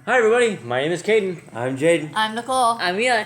Hi everybody, my name is Caden. I'm Jaden. I'm Nicole. I'm Yah.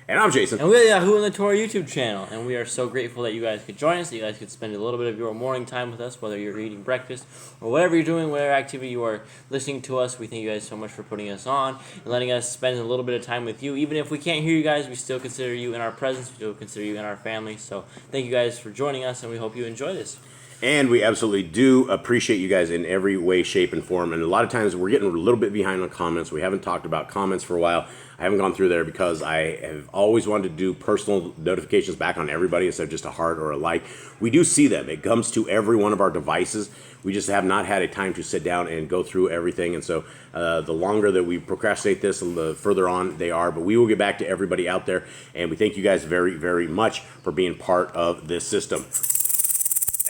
And I'm Jason. And we're the Yahoo and the Torah YouTube channel. And we are so grateful that you guys could join us, that you guys could spend a little bit of your morning time with us, whether you're eating breakfast or whatever you're doing, whatever activity you are listening to us. We thank you guys so much for putting us on and letting us spend a little bit of time with you. Even if we can't hear you guys, we still consider you in our presence. We still consider you in our family. So thank you guys for joining us, and we hope you enjoy this. And we absolutely do appreciate you guys in every way, shape, and form. And a lot of times we're getting a little bit behind on comments. We haven't talked about comments for a while. I haven't gone through there because I have always wanted to do personal notifications back on everybody instead of just a heart or a like. We do see them. It comes to every one of our devices. We just have not had a time to sit down and go through everything. And so the longer that we procrastinate this, the further on they are. But we will get back to everybody out there. And we thank you guys very, very much for being part of this system.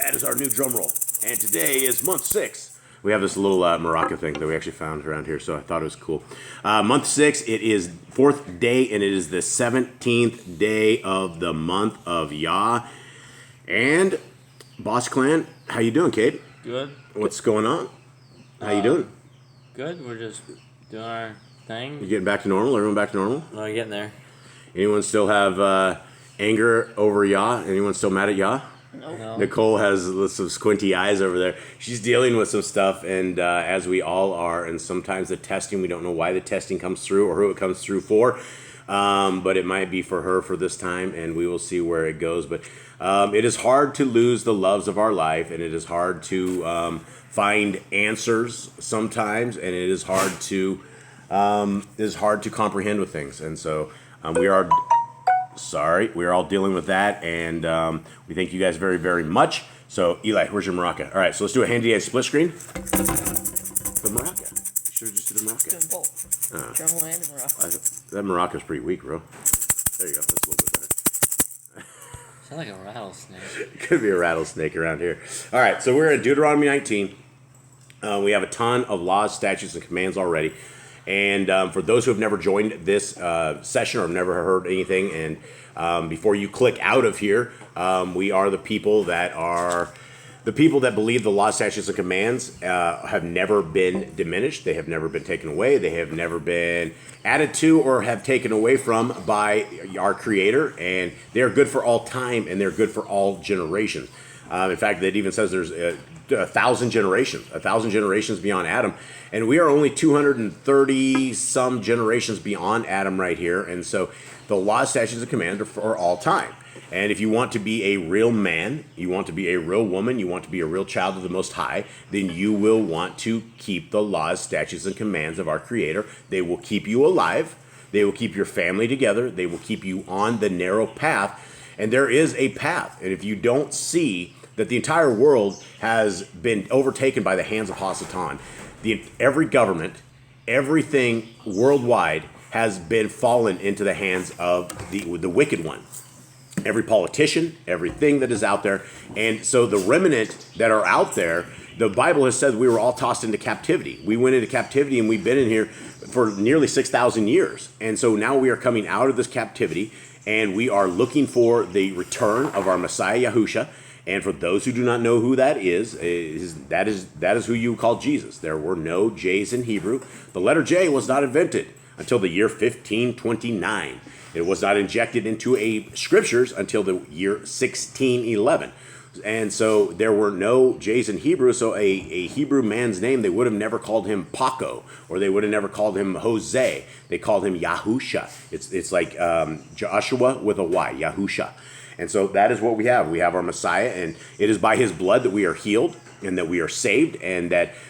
That is our new drum roll. And today is month 6. We have this little maraca thing that we actually found around here, so I thought it was cool. Month 6, it is 4th day, and it is the 17th day of the month of Yah. And, Boss Clan, how you doing, Kate? Good. What's going on? How you doing? Good. We're just doing our thing. You getting back to normal? Everyone back to normal? We're getting there. Anyone still have anger over Yah? Anyone still mad at Yah? No. Nicole has some squinty eyes over there. She's dealing with some stuff, and as we all are, and sometimes the testing, we don't know why the testing comes through or who it comes through for, but it might be for her for this time, and we will see where it goes. But it is hard to lose the loves of our life, and it is hard to find answers sometimes, and it is hard to comprehend with things, and so we are... Sorry, we're all dealing with that, and we thank you guys very, very much. So, Eli, where's your maraca? All right, so let's do a handy split screen. The maraca. Should have just did the maraca. Doing both. Drum and maraca. That maraca's pretty weak, bro. There you go. That's a little bit better. Sound like a rattlesnake. Could be a rattlesnake around here. All right, so we're in Deuteronomy 19. We have a ton of laws, statutes, and commands already. And for those who have never joined this session or have never heard anything, and before you click out of here, we are the people that believe the law, statutes, and commands have never been diminished. They have never been taken away. They have never been added to or have taken away from by our Creator. And they are good for all time, and they're good for all generations. In fact, it even says there's 1,000 generations beyond Adam. And we are only 230 some generations beyond Adam right here. And so the law, statutes, and commands are for all time. And if you want to be a real man, you want to be a real woman, you want to be a real child of the Most High, then you will want to keep the laws, statutes, and commands of our Creator. They will keep you alive. They will keep your family together. They will keep you on the narrow path. And there is a path. And if you don't see that the entire world has been overtaken by the hands of Hasatan, every government, everything worldwide has been fallen into the hands of the wicked one. Every politician, everything that is out there. And so the remnant that are out there, the Bible has said we were all tossed into captivity. We went into captivity, and we've been in here for nearly 6,000 years. And so now we are coming out of this captivity, and we are looking for the return of our Messiah, Yahusha. And for those who do not know who that is who you call Jesus. There were no J's in Hebrew. The letter J was not invented until the year 1529. It was not injected into scriptures until the year 1611. And so there were no J's in Hebrew, so a Hebrew man's name, they would have never called him Paco, or they would have never called him Jose. They called him Yahusha. It's like Joshua with a Y, Yahusha. And so that is what we have. We have our Messiah, and it is by his blood that we are healed and that we are saved,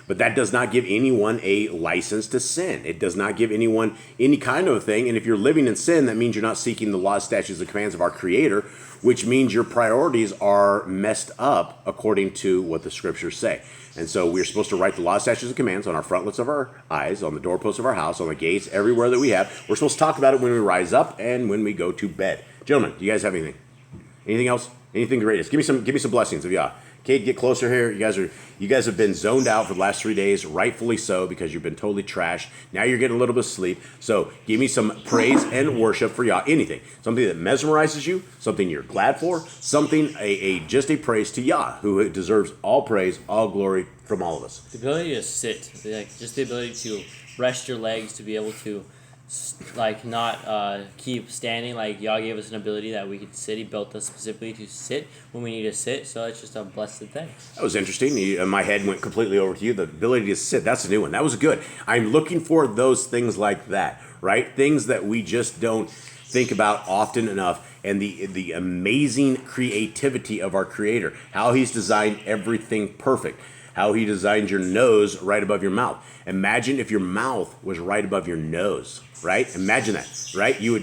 but that does not give anyone a license to sin. It does not give anyone any kind of a thing. And if you're living in sin, that means you're not seeking the laws, statutes, and commands of our Creator, which means your priorities are messed up according to what the scriptures say. And so we're supposed to write the laws, statutes, and commands on our frontlets of our eyes, on the doorposts of our house, on the gates, everywhere that we have. We're supposed to talk about it when we rise up and when we go to bed. Gentlemen, do you guys have anything? Anything else? Anything greatest? Give me some blessings of Yah. Cade, get closer here. You guys have been zoned out for the last 3 days, rightfully so, because you've been totally trashed. Now you're getting a little bit of sleep. So give me some praise and worship for Yah. Anything, something that mesmerizes you, something you're glad for, something just a praise to Yah, who deserves all praise, all glory from all of us. The ability to sit, like just the ability to rest your legs, to be able to not keep standing. Like Yah gave us an ability that we could sit. He built us specifically to sit when we need to sit. So it's just a blessed thing. That was interesting. My head went completely over to you. The ability to sit, that's a new one. That was good. I'm looking for those things like that, right? Things that we just don't think about often enough. And the amazing creativity of our Creator. How He's designed everything perfect. How He designed your nose right above your mouth. Imagine if your mouth was right above your nose, right? Imagine that, right? You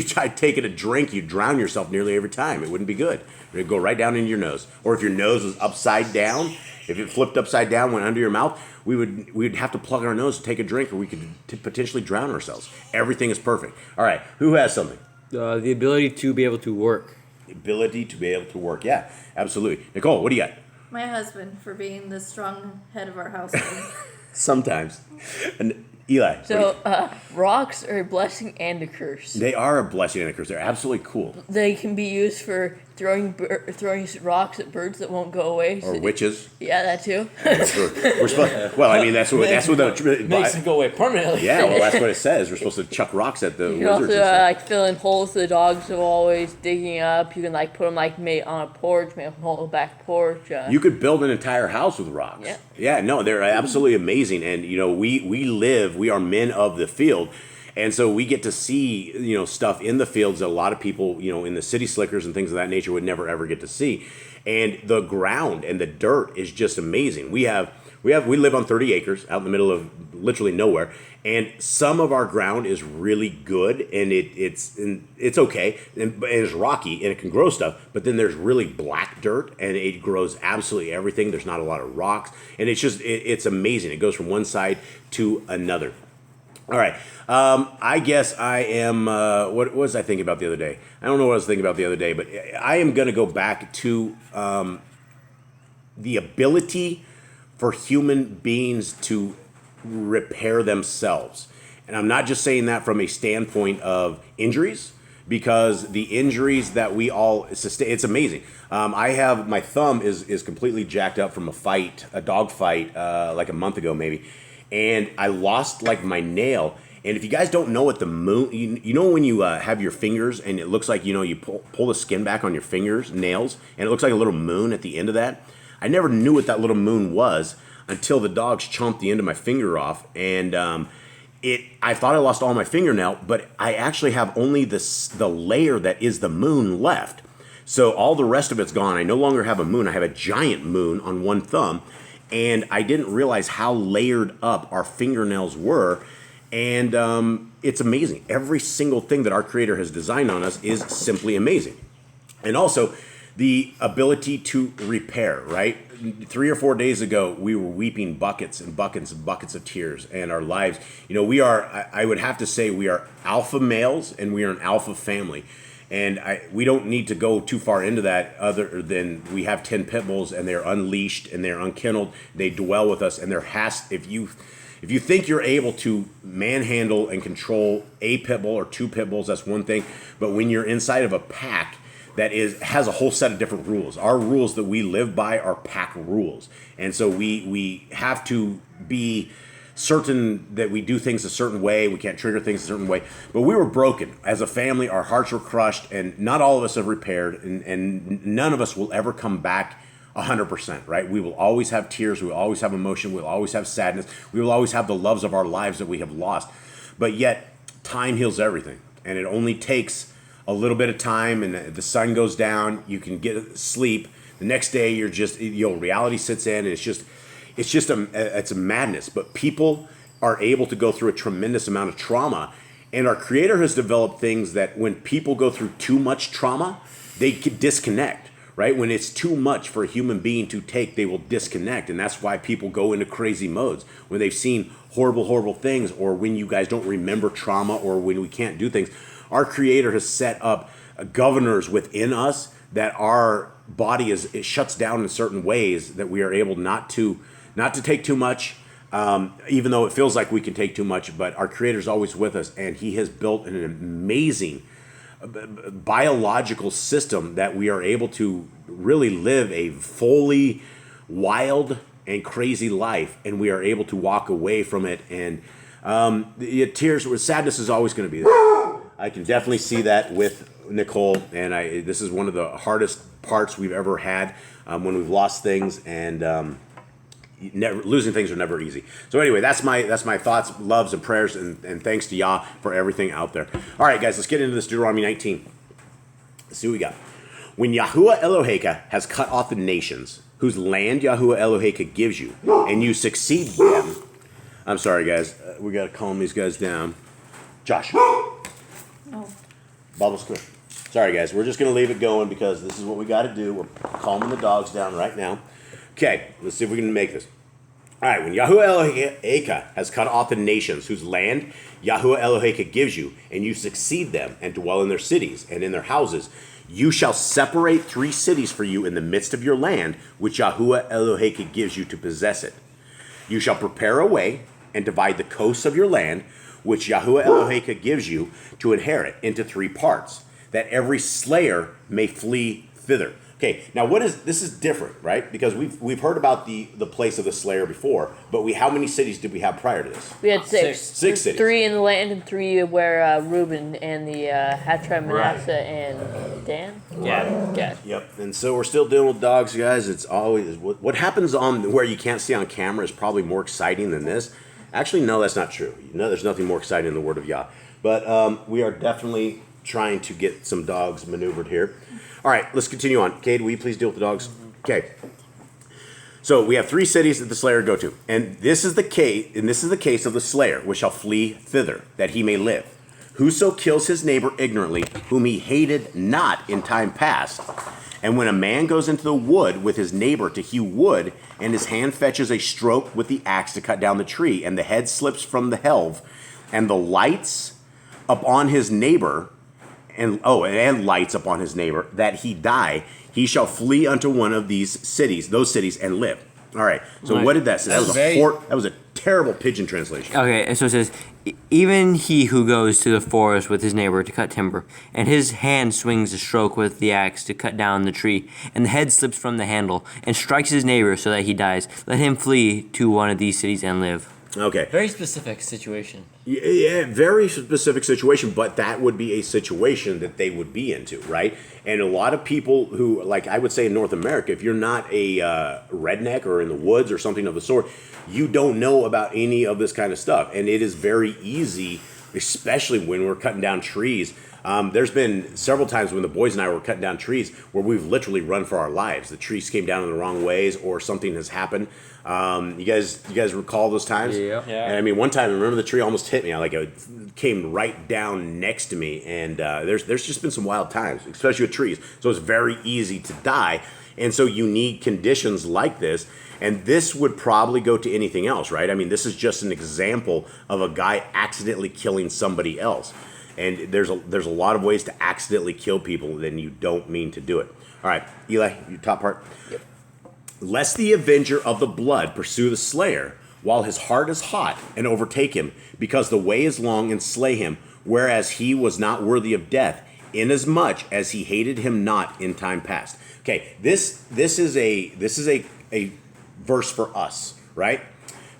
try taking a drink, you'd drown yourself nearly every time. It wouldn't be good. It would go right down into your nose. Or if your nose was upside down, if it flipped upside down, went under your mouth, we'd have to plug our nose to take a drink, or we could potentially drown ourselves. Everything is perfect. All right, who has something? The ability to be able to work. The ability to be able to work. Yeah, absolutely. Nicole, what do you got? My husband, for being the strong head of our household. Sometimes. And Eli. So, rocks are a blessing and a curse. They are a blessing and a curse. They're absolutely cool. They can be used for throwing rocks at birds that won't go away. Or witches. Yeah, that too. We're supposed. Well, I mean, that's what the Makes them go away permanently. Yeah, well, that's what it says. We're supposed to chuck rocks at the You can wizards. also fill in holes the dogs are always digging up. You can put them on a porch, make a whole back porch. You could build an entire house with rocks. Yeah. Yeah, no, they're absolutely amazing. And we are men of the field. And so we get to see, stuff in the fields that a lot of people, in the city slickers and things of that nature would never ever get to see. And the ground and the dirt is just amazing. We live on 30 acres out in the middle of literally nowhere, and some of our ground is really good, and it's okay, and it's rocky, and it can grow stuff. But then there's really black dirt, and it grows absolutely everything. There's not a lot of rocks, and it's amazing. It goes from one side to another. All right. I guess I am. What was I thinking about the other day? I don't know what I was thinking about the other day, but I am going to go back to the ability for human beings to repair themselves. And I'm not just saying that from a standpoint of injuries, because the injuries that we all sustain, it's amazing. I have my thumb is completely jacked up from a dog fight, like a month ago maybe. And I lost my nail. And if you guys don't know what the moon, you know when you have your fingers and it looks like, you pull the skin back on your fingers, nails, and it looks like a little moon at the end of that. I never knew what that little moon was until the dogs chomped the end of my finger off. And I thought I lost all my fingernail, but I actually have only the layer that is the moon left. So all the rest of it's gone. I no longer have a moon. I have a giant moon on one thumb. And I didn't realize how layered up our fingernails were. And it's amazing. Every single thing that our Creator has designed on us is simply amazing. And also, the ability to repair, right? 3 or 4 days ago, we were weeping buckets and buckets and buckets of tears. And our lives, we are, I would have to say, we are alpha males and we are an alpha family. And we don't need to go too far into that other than we have 10 pit bulls and they're unleashed and they're unkennelled. They dwell with us, and if you think you're able to manhandle and control a pit bull or 2 pit bulls, that's one thing. But when you're inside of a pack that has a whole set of different rules, our rules that we live by are pack rules. And so we have to be certain that we do things a certain way. We can't trigger things a certain way. But we were broken as a family. Our hearts were crushed, and not all of us have repaired, and none of us will ever come back 100%, right? We will always have tears. We will always have emotion. We will always have sadness. We will always have the loves of our lives that we have lost. But yet, time heals everything, and it only takes a little bit of time, and the sun goes down. You can get sleep. The next day, you're just, reality sits in, and it's a madness. But people are able to go through a tremendous amount of trauma, and our Creator has developed things that when people go through too much trauma, they can disconnect, right? When it's too much for a human being to take, they will disconnect, and that's why people go into crazy modes when they've seen horrible, horrible things, or when you guys don't remember trauma, or when we can't do things. Our Creator has set up governors within us that our body it shuts down in certain ways that we are able not to take too much, even though it feels like we can take too much. But our Creator's always with us, and He has built an amazing biological system that we are able to really live a fully wild and crazy life, and we are able to walk away from it. And sadness is always going to be there. I can definitely see that with Nicole, and this is one of the hardest parts we've ever had when we've lost things, and losing things are never easy. So anyway, that's my thoughts, loves, and prayers, and thanks to Yah for everything out there. All right, guys, let's get into this Deuteronomy 19. Let's see what we got. When Yahuwah Eloheka has cut off the nations, whose land Yahuwah Eloheka gives you, and you succeed them. I'm sorry, guys. We got to calm these guys down. Josh. Oh. Bubbles clear. Sorry, guys. We're just going to leave it going because this is what we got to do. We're calming the dogs down right now. Okay, let's see if we can make this. All right, when Yahuwah Eloheka has cut off the nations whose land Yahuwah Eloheka gives you, and you succeed them and dwell in their cities and in their houses, you shall separate 3 cities for you in the midst of your land, which Yahuwah Eloheka gives you to possess it. You shall prepare a way and divide the coasts of your land, which Yahuwah Eloheka gives you to inherit, into 3 parts, that every slayer may flee thither. Okay, now this is different, right? Because we've heard about the place of the slayer before, but how many cities did we have prior to this? We had 6. 6 cities. 3 in the land and 3 where Reuben and the half tribe Manasseh and Dan. Yeah. Yep. And so we're still dealing with dogs, guys. It's always what happens on where you can't see on camera is probably more exciting than this. Actually, no, that's not true. There's nothing more exciting than the word of Yah. But we are definitely trying to get some dogs maneuvered here. All right, let's continue on. Cade, will you please deal with the dogs? Okay. So we have 3 cities that the slayer go to, and this is the case of the slayer, which shall flee thither, that he may live. Whoso kills his neighbor ignorantly, whom he hated not in time past, and when a man goes into the wood with his neighbor to hew wood, and his hand fetches a stroke with the axe to cut down the tree, and the head slips from the helve, and the lights upon his neighbor, and lights upon his neighbor, that he die, he shall flee unto one of those cities, and live. All right. So Right. what did that say? That was a terrible pigeon translation. Okay, and so it says, even he who goes to the forest with his neighbor to cut timber, and his hand swings a stroke with the axe to cut down the tree, and the head slips from the handle, and strikes his neighbor so that he dies, let him flee to one of these cities and live. Okay. Very specific situation. Yeah, very specific situation, but that would be a situation that they would be into, right? And a lot of people who, like I would say in North America, if you're not a redneck or in the woods or something of the sort, you don't know about any of this kind of stuff. And it is very easy, especially when we're cutting down trees. There's been several times when the boys and I were cutting down trees where we've literally run for our lives. The trees came down in the wrong ways or something has happened. You guys recall those times? Yeah. And I mean, one time, I remember the tree almost hit me. It came right down next to me, and there's just been some wild times, especially with trees. So it's very easy to die, and so you need conditions like this. And this would probably go to anything else, right? I mean, this is just an example of a guy accidentally killing somebody else. And there's a lot of ways to accidentally kill people, then you don't mean to do it. All right, Eli, your top part. Yep. Lest the avenger of the blood pursue the slayer, while his heart is hot, and overtake him, because the way is long, and slay him, whereas he was not worthy of death, inasmuch as he hated him not in time past. Okay, this is a verse for us, right?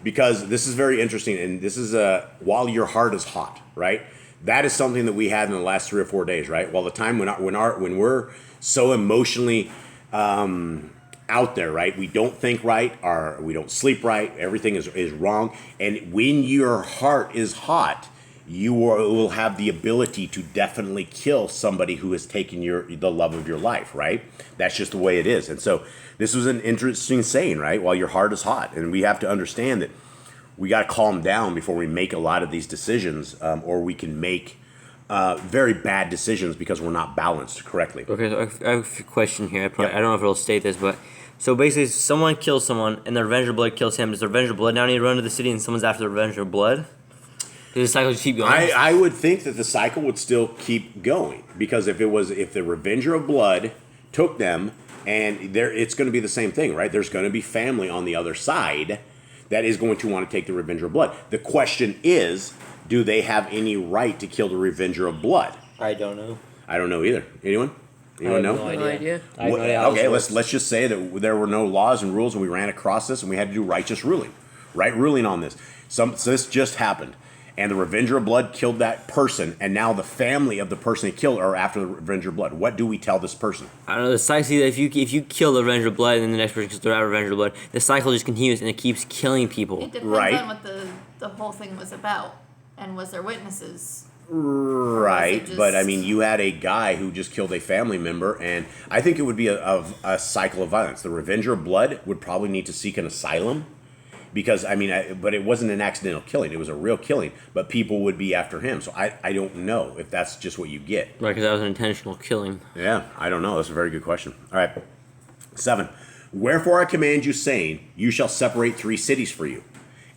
Because this is very interesting, and this is while your heart is hot, right? That is something that we had in the last 3 or 4 days, right? While the time when we're so emotionally out there, right? We don't think right, or we don't sleep right. Everything is wrong. And when your heart is hot, you will have the ability to definitely kill somebody who has taken the love of your life, right? That's just the way it is. And so this was an interesting saying, right? While your heart is hot. And we have to understand that we got to calm down before we make a lot of these decisions, or we can make very bad decisions because we're not balanced correctly. Okay, so I have a question here. I don't know if it'll state this, but so basically, someone kills someone, and the Revenger of Blood kills him. Does the Revenger of Blood now need to run to the city, and someone's after the Revenger of Blood? Does the cycle just keep going? I would think that the cycle would still keep going, because if the Revenger of Blood took them, and it's going to be the same thing, right? There's going to be family on the other side that is going to want to take the revenger of blood. The question is, do they have any right to kill the revenger of blood? I don't know. I don't know either. Anyone? I have know? no No idea. I have no idea how Okay, this works. let's just say that there were no laws and rules, and we ran across this, and we had to do righteous ruling, right ruling on this. So this just happened, and the revenger of blood killed that person, and now the family of the person they killed are after the revenger of blood. What do we tell this person? I don't know. The cycle that if you kill the Revenger of Blood and then the next person kills the Revenger of Blood, the cycle just continues and it keeps killing people. It depends Right. on what the whole thing was about, and was there witnesses? Right, just- but I mean, you had a guy who just killed a family member, and I think it would be a cycle of violence. The revenger of blood would probably need to seek an asylum, because I mean, but it wasn't an accidental killing; it was a real killing. But people would be after him, so I don't know if that's just what you get. Right, because that was an intentional killing. Yeah, I don't know. That's a very good question. All right, 7. Wherefore I command you, saying, you shall separate 3 cities for you.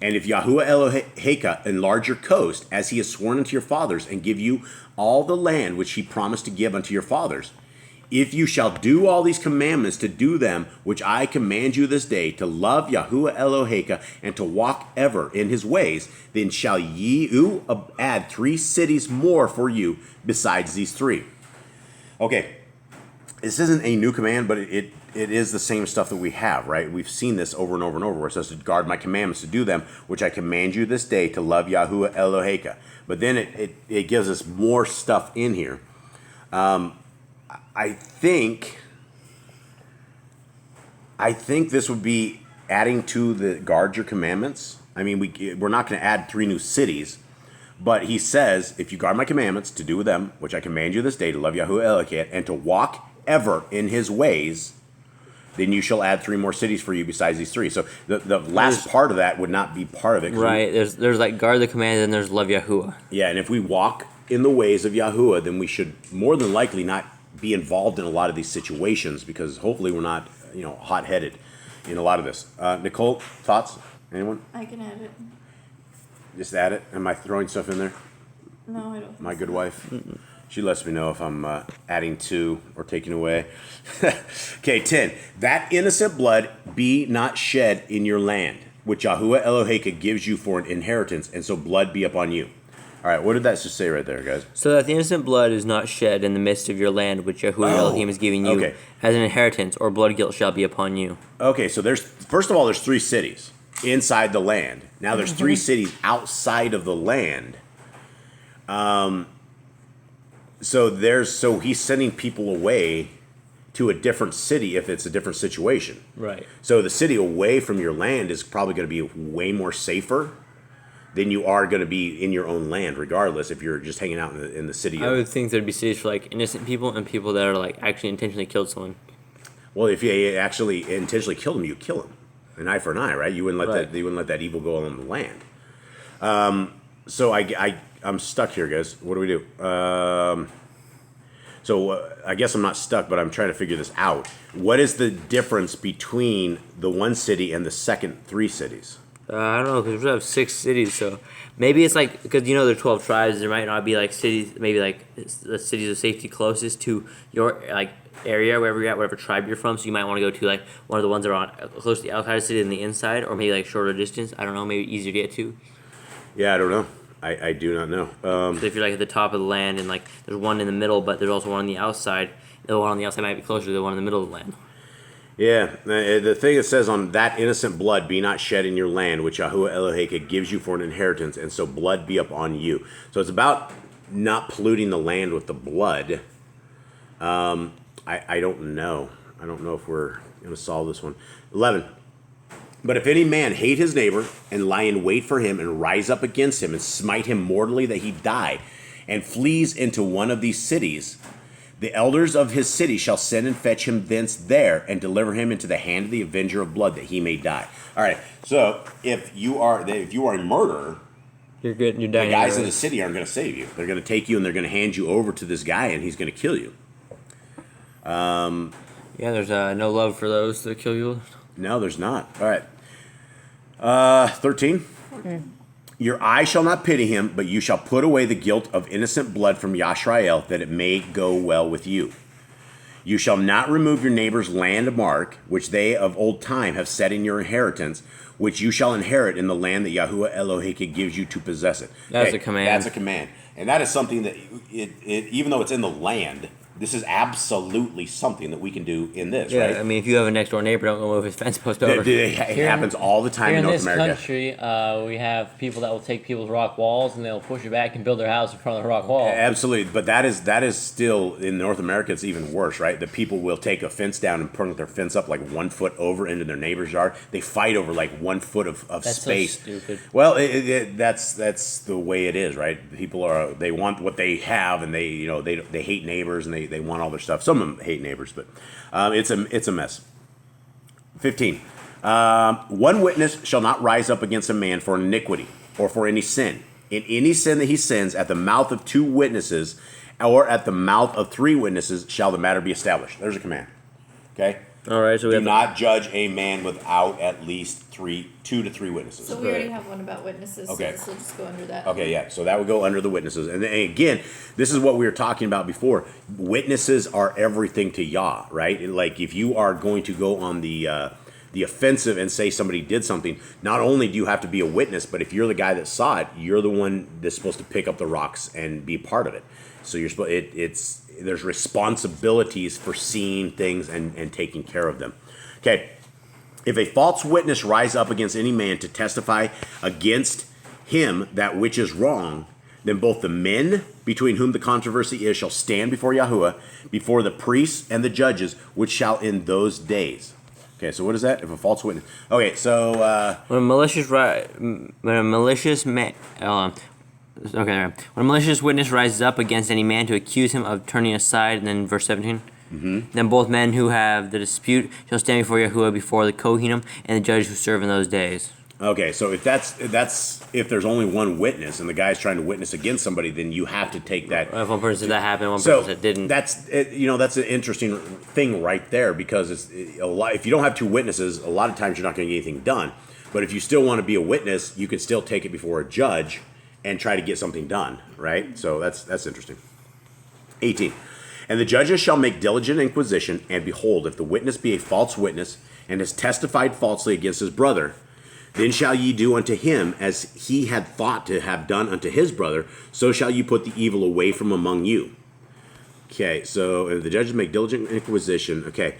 And if Yahuwah Eloheka enlarge your coast, as he has sworn unto your fathers, and give you all the land which he promised to give unto your fathers, if you shall do all these commandments to do them, which I command you this day, to love Yahuwah Eloheka, and to walk ever in his ways, then shall ye add 3 cities more for you besides these 3. Okay, this isn't a new command, but it is the same stuff that we have, right? We've seen this over and over and over, where it says to guard my commandments, to do them, which I command you this day, to love Yahuwah Eloheka. But then it gives us more stuff in here. I think this would be adding to the guard your commandments. I mean, we're not going to add 3 new cities, but he says, if you guard my commandments to do them, which I command you this day, to love Yahuwah Eloheka, and to walk ever in his ways, then you shall add 3 more cities for you besides these 3. So the last part of that would not be part of it. Right, there's like guard the command and there's love Yahuwah. Yeah, and if we walk in the ways of Yahuwah, then we should more than likely not be involved in a lot of these situations, because hopefully we're not, hot-headed in a lot of this. Nicole, thoughts? Anyone? I can add it. Just add it? Am I throwing stuff in there? No, I don't. My good wife? She lets me know if I'm adding to or taking away. Okay, 10. That innocent blood be not shed in your land, which Yahuwah Eloheka gives you for an inheritance, and so blood be upon you. All right, what did that just say right there, guys? So that the innocent blood is not shed in the midst of your land, which Yahuwah Elohim is giving you okay. as an inheritance, or blood guilt shall be upon you. Okay, so first of all, there's 3 cities inside the land. Now there's 3 cities outside of the land. So he's sending people away to a different city if it's a different situation. Right. So the city away from your land is probably going to be way more safer than you are going to be in your own land, regardless if you're just hanging out in the city. I would think there'd be cities for like innocent people and people that are like actually intentionally killed someone. Well, if you actually intentionally killed him, you kill him, an eye for an eye, right? You wouldn't let that evil go on the land. So I'm stuck here, guys. What do we do? I guess I'm not stuck, but I'm trying to figure this out. What is the difference between the 1 city and the second 3 cities? I don't know, because we have 6 cities, so maybe it's like, because there are 12 tribes, there might not be like cities, maybe like the cities of safety closest to your like area, wherever you're at, whatever tribe you're from, so you might want to go to like one of the ones that are on close to the outside of the city and the inside, or maybe like shorter distance, I don't know, maybe easier to get to. Yeah, I don't know. I do not know. So if you're like at the top of the land and like there's one in the middle, but there's also one on the outside, the one on the outside might be closer to the one in the middle of the land. Yeah, the thing it says on that innocent blood be not shed in your land, which Yahuwah Eloheka gives you for an inheritance, and so blood be upon you. So it's about not polluting the land with the blood. I don't know. I don't know if we're going to solve this one. 11. But if any man hate his neighbor, and lie in wait for him, and rise up against him, and smite him mortally that he die, and flees into one of these cities, the elders of his city shall send and fetch him thence there, and deliver him into the hand of the avenger of blood, that he may die. All right, so if you are a murderer, You're good. You're the dying. guys in the city aren't going to save you. They're going to take you, and they're going to hand you over to this guy, and he's going to kill you. Yeah, there's no love for those that kill you. No, there's not. All right. 13. Your eye shall not pity him, but you shall put away the guilt of innocent blood from Yashrael, that it may go well with you. You shall not remove your neighbor's landmark, which they of old time have set in your inheritance, which you shall inherit in the land that Yahuwah Elohim gives you to possess it. That's a command. That's a command. And that is something that, even though it's in the land, this is absolutely something that we can do in this, Yeah, right? I mean, if you have a next door neighbor, don't go move his fence post over. It happens all the time Here in in North this America. country, we have people that will take people's rock walls and they'll push it back and build their house in front of the rock wall. Absolutely, but that is still in North America. It's even worse, right? The people will take a fence down and put their fence up like 1 foot over into their neighbor's yard. They fight over like 1 foot of That's space. so stupid. Well, that's the way it is, right? People they want what they have, and they hate neighbors, and they want all their stuff. Some of them hate neighbors, but it's a mess. 15. One witness shall not rise up against a man for iniquity or for any sin. In any sin that he sins, at the mouth of 2 witnesses or at the mouth of 3 witnesses shall the matter be established. There's a command. Okay? All right, so we Do have not judge a man without at least 2 to 3 witnesses. So we already have one about witnesses, Okay. so this will just go under that. Okay, yeah. So that would go under the witnesses. And then, again, this is what we were talking about before. Witnesses are everything to Yah, right? Like, if you are going to go on the offensive and say somebody did something, not only do you have to be a witness, but if you're the guy that saw it, you're the one that's supposed to pick up the rocks and be part of it. So you're supposed. There's responsibilities for seeing things and taking care of them. Okay. If a false witness rise up against any man to testify against him that which is wrong, then both the men between whom the controversy is shall stand before Yahuwah, before the priests and the judges, which shall in those days. Okay, so what is that? If a false witness. Okay, so when a malicious witness rises up against any man to accuse him of turning aside, and then verse 17. Then both men who have the dispute shall stand before Yahuwah, before the Kohanim and the judges who serve in those days. Okay, so if there's only one witness and the guy's trying to witness against somebody, then you have to take that. If one person said that happened, one So person said didn't. that's an interesting thing right there, because it's a lot. If you don't have 2 witnesses, a lot of times you're not going to get anything done. But if you still want to be a witness, you can still take it before a judge and try to get something done, right? So that's interesting. 18. And the judges shall make diligent inquisition, and behold, if the witness be a false witness, and has testified falsely against his brother, then shall ye do unto him as he had thought to have done unto his brother, so shall you put the evil away from among you. Okay, so the judges make diligent inquisition. Okay,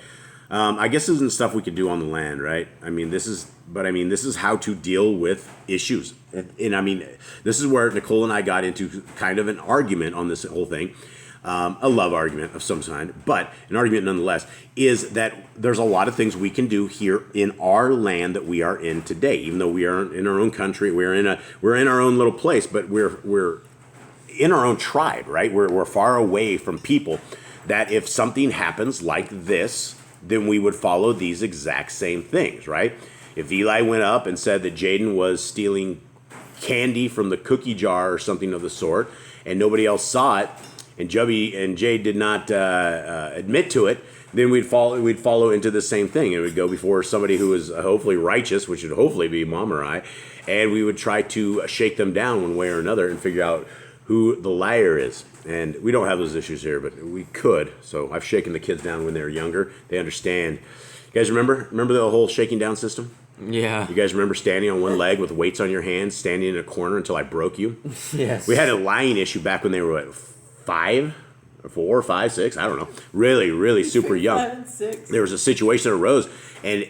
I guess this isn't stuff we could do on the land, right? This is how to deal with issues. And this is where Nicole and I got into kind of an argument on this whole thing. A love argument of some kind, but an argument nonetheless, is that there's a lot of things we can do here in our land that we are in today. Even though we are in our own country, we're in our own little place, but we're in our own tribe, right? We're far away from people that if something happens like this, then we would follow these exact same things, right? If Eli went up and said that Jaden was stealing candy from the cookie jar or something of the sort, and nobody else saw it, and Jubby and Jay did not admit to it, then we'd follow into the same thing. It would go before somebody who is hopefully righteous, which would hopefully be Mom or I, and we would try to shake them down one way or another and figure out who the liar is. And we don't have those issues here, but we could. So I've shaken the kids down when they were younger. They understand. You guys remember the whole shaking down system? Yeah. You guys remember standing on one leg with weights on your hands, standing in a corner until I broke you? Yes. We had a lying issue back when they were 5 or 4 or 5, 6, I don't know. Really, really super young. 5 and 6. There was a situation that arose, and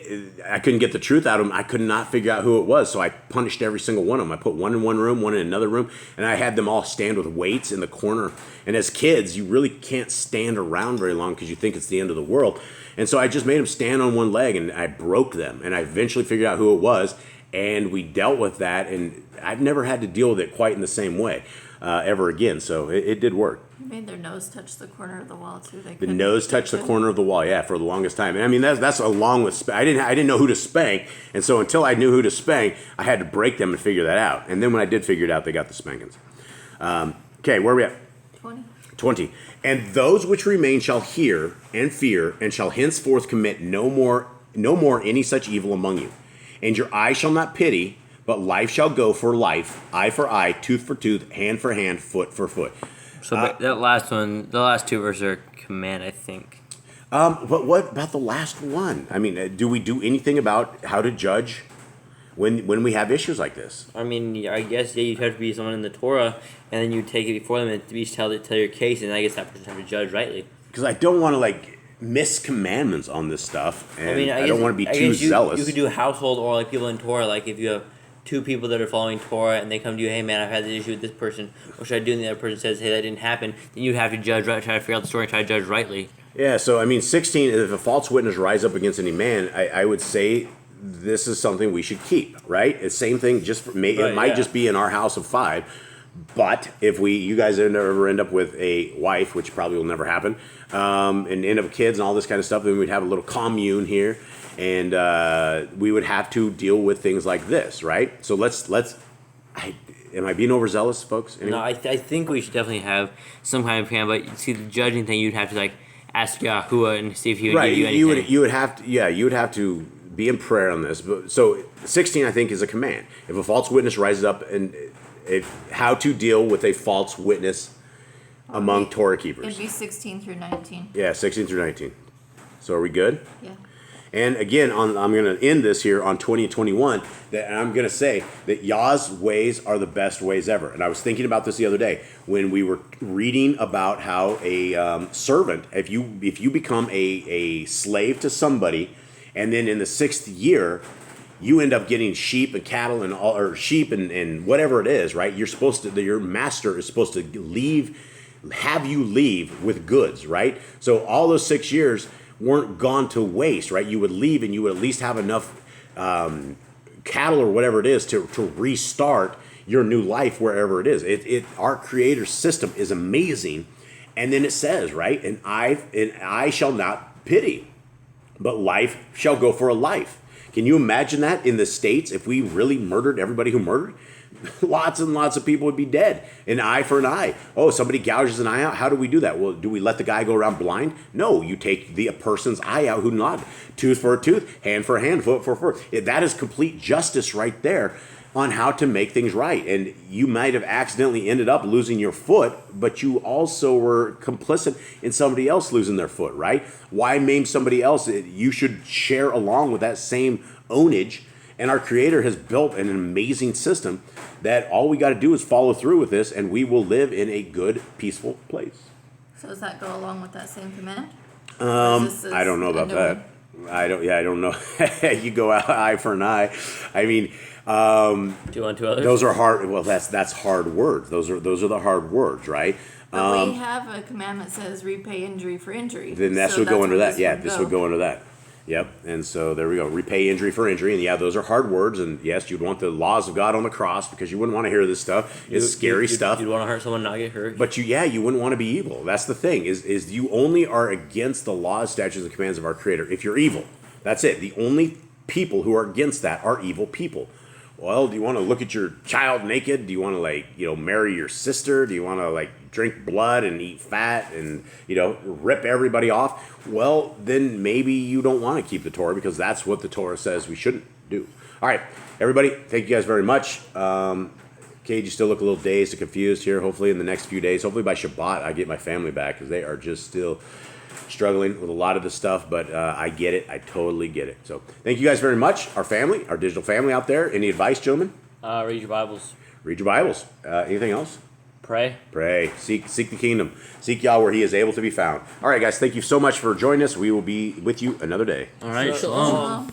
I couldn't get the truth out of them. I could not figure out who it was, so I punished every single one of them. I put one in one room, one in another room, and I had them all stand with weights in the corner. And as kids, you really can't stand around very long because you think it's the end of the world. And so I just made them stand on one leg, and I broke them. And I eventually figured out who it was, and we dealt with that. And I've never had to deal with it quite in the same way ever again. So it did work. You made their nose touch the corner of the wall too. The nose touched the corner of the wall, yeah, for the longest time. And I mean, that's along with I didn't know who to spank, and so until I knew who to spank, I had to break them and figure that out. And then when I did figure it out, they got the spankings. Okay, where are we at? 20. And those which remain shall hear and fear, and shall henceforth commit no more any such evil among you. And your eye shall not pity, but life shall go for life, eye for eye, tooth for tooth, hand for hand, foot for foot. So that last one, the last 2 verses are command, I think. But what about the last one? I mean, do we do anything about how to judge when we have issues like this? I mean, I guess you'd have to be someone in the Torah, and then you take it before them and at least tell your case, and I guess that person have to judge rightly. Because I don't want to miss commandments on this stuff, and I don't want to be too zealous. You could do household or people in Torah, if you have two people that are following Torah and they come to you, hey man, I've had this issue with this person, what should I do? And the other person says, hey, that didn't happen. Then you have to judge right, try to figure out the story, and try to judge rightly. Yeah, so I mean, 16. If a false witness rise up against any man, I would say this is something we should keep, right? It's same thing. It might just be in our house of 5. But if you guys ever end up with a wife, which probably will never happen, and end up with kids and all this kind of stuff, then we'd have a little commune here, and we would have to deal with things like this, right? So am I being overzealous, folks? Anyway? No, I think we should definitely have some kind of plan. But see, the judging thing, you'd have to ask Yahuwah and see if he would give you anything. You would have to be in prayer on this. But so 16, I think, is a command. If a false witness rises up and how to deal with a false witness among Torah keepers. It'd be 16 through 19. Yeah, 16 through 19. So are we good? Yeah. And again, I'm going to end this here on 20 and 21, and I'm going to say that Yah's ways are the best ways ever. And I was thinking about this the other day when we were reading about how a servant, if you become a slave to somebody, and then in the 6th year, you end up getting sheep and cattle or sheep and whatever it is, right? Your master is supposed to have you leave with goods, right? So all those 6 years weren't gone to waste, right? You would leave and you would at least have enough cattle or whatever it is to restart your new life wherever it is. Our Creator's system is amazing. And then it says, right? And I shall not pity, but life shall go for a life. Can you imagine that in the States if we really murdered everybody who murdered? Lots and lots of people would be dead. An eye for an eye. Oh, somebody gouges an eye out. How do we do that? Well, do we let the guy go around blind? No, you take the person's eye out who nodded. Tooth for a tooth, hand for a hand, foot for a foot. That is complete justice right there on how to make things right. And you might have accidentally ended up losing your foot, but you also were complicit in somebody else losing their foot, right? Why maim somebody else? You should share along with that same ownage. And our Creator has built an amazing system that all we got to do is follow through with this, and we will live in a good, peaceful place. So does that go along with that same command? I don't know about that. I don't know. You go out eye for an eye. I mean, do unto others. Those are hard. Well, that's hard words. Those are the hard words, right? But we have a commandment that says repay injury for injury. Then this would go under that. Yeah, this would go under that. Yep, and so there we go. Repay injury for injury, and yeah, those are hard words. And yes, you'd want the laws of God on the cross because you wouldn't want to hear this stuff. It's scary stuff. You'd want to hurt someone, not get hurt. But you wouldn't want to be evil. That's the thing. Is you only are against the laws, statutes, and commands of our Creator if you're evil. That's it. The only people who are against that are evil people. Well, do you want to look at your child naked? Do you want to marry your sister? Do you want to drink blood and eat fat and rip everybody off? Well, then maybe you don't want to keep the Torah because that's what the Torah says we shouldn't do. All right, everybody, thank you guys very much. Cade, you still look a little dazed and confused here. Hopefully in the next few days, hopefully by Shabbat, I get my family back because they are just still struggling with a lot of this stuff, but I get it. I totally get it. So thank you guys very much. Our family, our digital family out there. Any advice, gentlemen? Read your Bibles. Read your Bibles. Anything else? Pray. Pray. Seek the kingdom. Seek Yah where He is able to be found. All right, guys. Thank you so much for joining us. We will be with you another day. All right. Shalom.